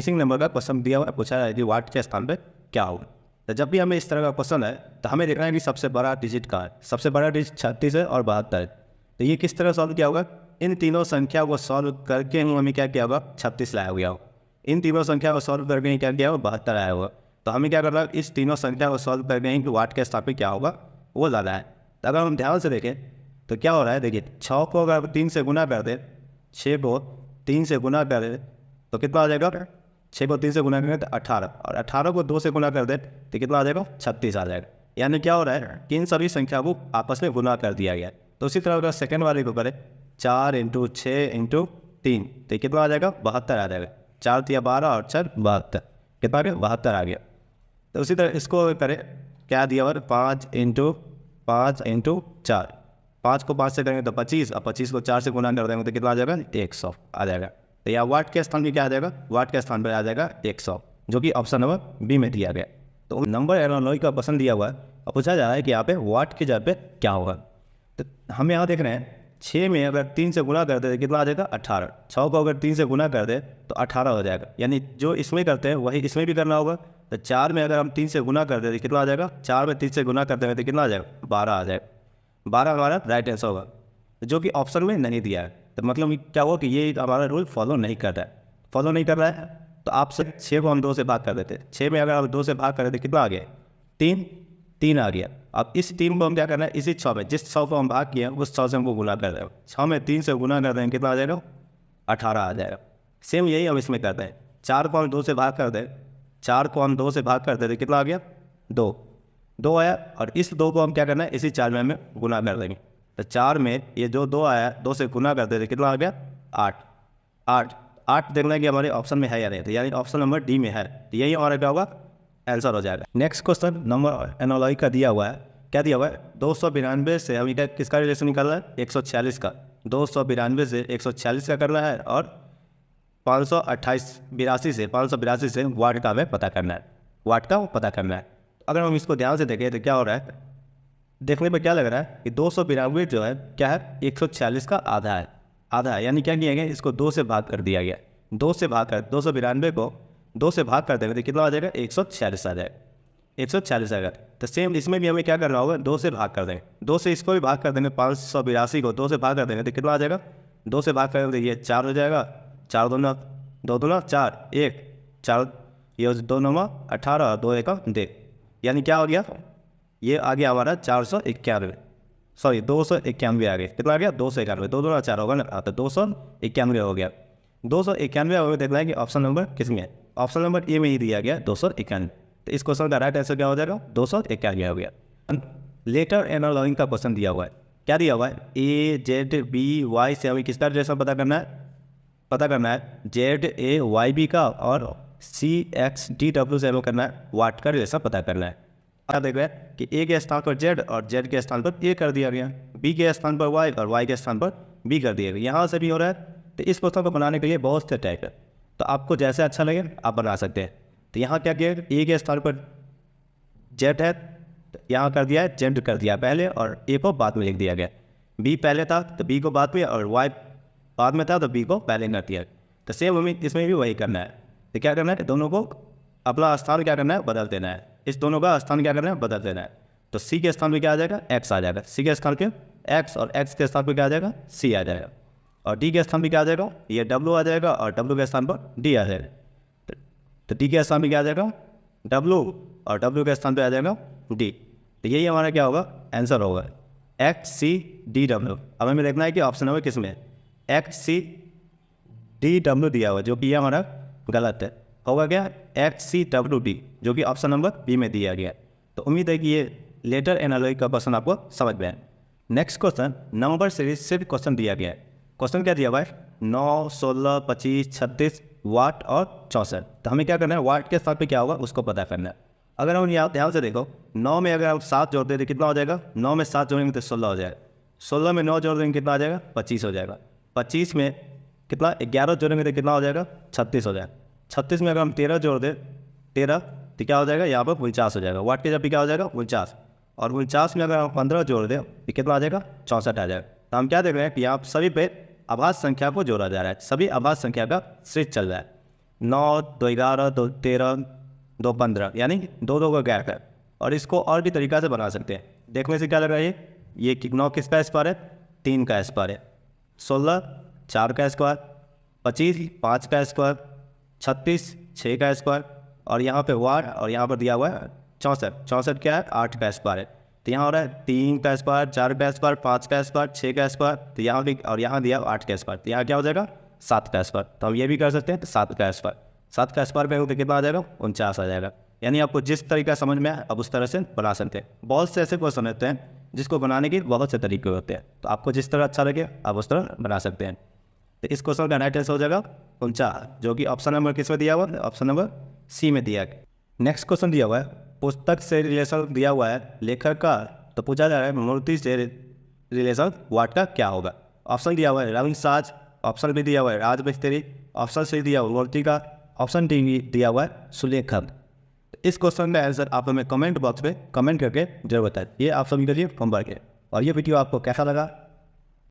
Missing number का question दिया हुआ है, पूछा है कि वाट के स्थान पे क्या होगा। तो जब भी हमें इस तरह का क्वेश्चन है तो हमें देखना है कि सबसे बड़ा डिजिट कहाँ है। सबसे बड़ा डिजिट 36 है और 72 है। तो ये किस तरह सॉल्व किया होगा, इन तीनों संख्या को सॉल्व करके हमें क्या किया होगा, 36 लाया हुआ होगा। इन तीनों संख्या को सॉल्व करके क्या किया होगा, 72 आया होगा। तो हमें क्या करना है, इस तीनों संख्या को सॉल्व करके ही वाट के स्थान पे क्या होगा वो लाना है। तो अगर हम ध्यान से देखें तो क्या हो रहा है, देखिए 6 को अगर 3 से गुना कर दे, 6 को 3 से गुना कर दे तो कितना आ जाएगा, 6 को 3 से गुना करेंगे तो 18, और 18 को 2 से गुना कर दे तो कितना आ जाएगा, 36 आ जाएगा। यानी क्या हो रहा है कि इन सभी संख्या को आपस में गुना कर दिया गया। तो उसी तरह अगर सेकंड वाले को करें 4 × 6 × 3 तो कितना आ जाएगा, 72 आ जाएगा। 4 × 12 और 4 72, कितना आ गया, 72 आ गया। तो उसी तरह इसको करें, क्या दिया हुआ, 5 × 5 × 4, 5 को 5 से करेंगे तो 25, और 25 को 4 से गुना कर देंगे तो कितना आ जाएगा, 100 आ जाएगा। तो यहाँ वाट के स्थान पे क्या आ जाएगा, वाट के स्थान पर आ जाएगा 100, जो कि ऑप्शन नंबर बी में दिया गया। तो नंबर एनालॉजी का पसंद दिया हुआ है और पूछा जा रहा है कि यहाँ पे वाट की जगह पे क्या होगा। तो हम यहाँ देख रहे हैं 6 में अगर 3 से गुना कर दे तो कितना आ जाएगा, 18। 6 को अगर 3 से गुना कर दे तो 18 हो जाएगा। यानी जो इसमें करते हैं वही इसमें भी करना होगा। तो 4 में अगर हम 3 से गुना कर दे तो कितना आ जाएगा, 4 में 3 से गुना करते हैं तो कितना आ जाएगा, 12 आ जाएगा। 12 हमारा राइट आंसर होगा, जो कि ऑप्शन में नहीं दिया है। तो मतलब क्या हुआ कि ये हमारा रूल फॉलो नहीं कर रहा है, फॉलो नहीं कर रहा है। तो आप 6 को हम 2 से भाग कर देते, 6 में अगर हम 2 से भाग कर देते कितना आ गया, 3 आ गया। अब इस 3 को हम क्या करना है, इसी 6 में, जिस 100 को हम भाग किए उस 100 से हमको गुना कर देंगे। 6 में 3 से गुना कर देंगे कितना आ जाएगा, 18 आ जाएगा। सेम यही हम इसमें करते हैं, 4 को हम 2 से भाग कर दें, 4 को हम 2 से भाग कर देते कितना आ गया, 2 आया। और इस 2 को हम क्या करना है, इसी 4 में हमें गुना कर देंगे। तो 4 में ये जो 2 आया, 2 से गुना कर देते कितना आ गया, 8 देखना है कि हमारे ऑप्शन में है या नहीं। तो यानी ऑप्शन नंबर डी में है। तो यही हमारा क्या होगा, आंसर हो जाएगा। नेक्स्ट क्वेश्चन नंबर एनालॉजी का दिया हुआ है, क्या दिया हुआ है, 292 से हमें क्या किसका रिलेशन निकालना है, 146 का। 292 से 146 का करना है और 582 से वाट का हमें पता करना है, वाट का पता करना है। अगर हम इसको ध्यान से देखें तो क्या हो रहा है, देखने पर क्या लग रहा है कि 292 जो है क्या है, 146 का आधा है। यानी क्या किया गया, इसको 2 से भाग कर दिया गया। 292 को 2 से भाग कर देंगे तो कितना आ जाएगा, 146 आ जाएगा। 146 आएगा। तो सेम इसमें भी हमें क्या करना होगा, 2 से भाग कर देंगे। 2 से इसको भी भाग कर देंगे, 582 को 2 से भाग कर देंगे तो कितना आ जाएगा, 2 से भाग करेंगे तो ये 4 हो जाएगा। 4 दूना 4, 1 4, ये 2 9 18, 2 1 2, यानी क्या हो गया, ये आ गया हमारा 291 आ गया। कितना आ गया, 291, 2 दूना 4 होगा ना, तो 291 हो गया। 291 हमें देखना है कि ऑप्शन नंबर किस में है, ऑप्शन नंबर ए में ही दिया गया 291। तो इस क्वेश्चन का राइट आंसर क्या हो जाएगा, 291 हो गया। लेटर एनालॉजी का क्वेश्चन दिया हुआ है, क्या दिया हुआ है, ए जेड बी वाई से हमें किसका रिलेशन पता करना है, जेड ए वाई बी का, और सी एक्स डी डब्ल्यू से हमें करना है वाट का रिलेशन पता करना है। क्या देख रहे हैं कि ए के स्थान पर जेड और जेड के स्थान पर ए कर दिया गया, बी के स्थान पर वाई और वाई के स्थान पर बी कर दिया गया। यहाँ से भी हो रहा है। तो इस क्वेश्चन को बनाने के लिए बहुत से टाइप है, तो आपको जैसे अच्छा लगे आप बना सकते हैं। तो यहाँ क्या किया, ए के स्थान पर जेड है, तो यहाँ कर दिया है जेड कर दिया पहले और ए को बाद में लिख दिया गया। बी पहले था तो बी को बाद में, और वाई बाद में था तो बी को पहले कर दिया। तो सेम हमें इसमें भी वही करना है। तो क्या करना है, दोनों को अपना स्थान क्या करना है, बदल देना है। इस दोनों का स्थान क्या करना है, बदल देना है। तो सी के स्थान पे क्या आ जाएगा, एक्स आ जाएगा। सी के स्थान पे एक्स, और एक्स के स्थान पे क्या आ जाएगा, सी आ जाएगा। और डी के स्थान पे क्या आ जाएगा, ये डब्ल्यू आ जाएगा, और डब्ल्यू के स्थान पर डी आ जाएगा। तो डी के स्थान पे क्या आ जाएगा, डब्ल्यू, और डब्ल्यू के स्थान पे आ जाएगा डी। तो यही हमारा क्या होगा, आंसर होगा एक्स सी डी डब्ल्यू। अब हमें देखना है कि ऑप्शन नंबर किस में है, एक्स सी डी डब्ल्यू दिया हुआ, जो कि ये हमारा गलत है। होगा क्या, एक्स सी डब्ल्यू डी, जो कि ऑप्शन नंबर बी में दिया गया। तो उम्मीद है कि ये लेटर एनालॉजी का क्वेश्चन आपको समझ में आए। नेक्स्ट क्वेश्चन नंबर सीरीज से क्वेश्चन दिया गया है। क्वेश्चन क्या दिया हुआ है, 9, 16, 25, 36 वाट और 64। तो हमें क्या करना है, वाट के साथ पे क्या होगा उसको पता करना है। अगर हम यहाँ ध्यान से देखो, 9 में अगर हम 7 जोड़ दें तो कितना हो जाएगा, 9 में 7 जोड़ेंगे तो 16 हो जाएगा। 16 में 9 जोड़ देंगे कितना आ जाएगा, 25 हो जाएगा। 25 में कितना 11 जोड़ेंगे तो कितना हो जाएगा, 36 हो जाएगा। 36 में अगर हम 13 जोड़ दें, 13 तो क्या हो जाएगा, यहाँ पर 49 हो जाएगा। वाट के जब भी क्या हो जाएगा, 49। और 49 में अगर हम 15 जोड़ दें तो कितना आ जाएगा, 64 आ जाएगा। तो हम क्या देख रहे हैं कि यहाँ सभी पे आभास संख्या को जोड़ा जा रहा है, सभी आभास संख्या का सीरीज चल रहा है। 9, 2, 11, 2, 13, 2, 15, यानी 2 का गैप है। और इसको और भी तरीक़ा से बना सकते हैं। देखने से क्या लग रहा है, ये 9 किसका स्क्वायर है, 3 का स्क्वायर है। 16 4 का स्क्वायर, 25 5 का स्क्वायर, 36 6 का स्क्वायर, और यहाँ पे वाट और यहाँ पर दिया हुआ है 64 क्या है, 8 का स्क्वायर है। तो यहाँ हो रहा है 3 का स्क्वायर, 4 का स्क्वायर, 5 का स्क्वायर, 6 का स्क्वायर, तो यहाँ भी, और यहाँ दिया 8 का स्क्वायर, तो यहाँ क्या हो जाएगा 7 का स्क्वायर। तो हम ये भी कर सकते हैं, तो 7 का स्क्वायर, 7 का स्क्वायर पे कितना आ जाएगा, 49 आ जाएगा। यानी आपको जिस तरीका समझ में आए अब उस तरह से बना सकते हैं। बहुत से ऐसे क्वेश्चन होते हैं जिसको बनाने के बहुत से तरीके होते हैं, तो आपको जिस तरह अच्छा लगे आप उस तरह बना सकते हैं। तो इस क्वेश्चन का राइट आंसर हो जाएगा 49, जो कि ऑप्शन नंबर किस में दिया हुआ है, ऑप्शन नंबर सी में दिया है। नेक्स्ट क्वेश्चन दिया हुआ है, पुस्तक से रिलेशन दिया हुआ है लेखक का, तो पूछा जा रहा है मूर्ति से रिलेशन वाट का क्या होगा। ऑप्शन दिया हुआ है रविंद्र साज, ऑप्शन भी दिया हुआ है राज मिस्त्री, ऑप्शन सी दिया हुआ है मूर्ति का, ऑप्शन डी दिया हुआ है सुलेखन। इस क्वेश्चन का आंसर आप हमें कमेंट बॉक्स में कमेंट करके जरूर बताएं। ये आप सभी के लिए होमवर्क है। और ये वीडियो आपको कैसा लगा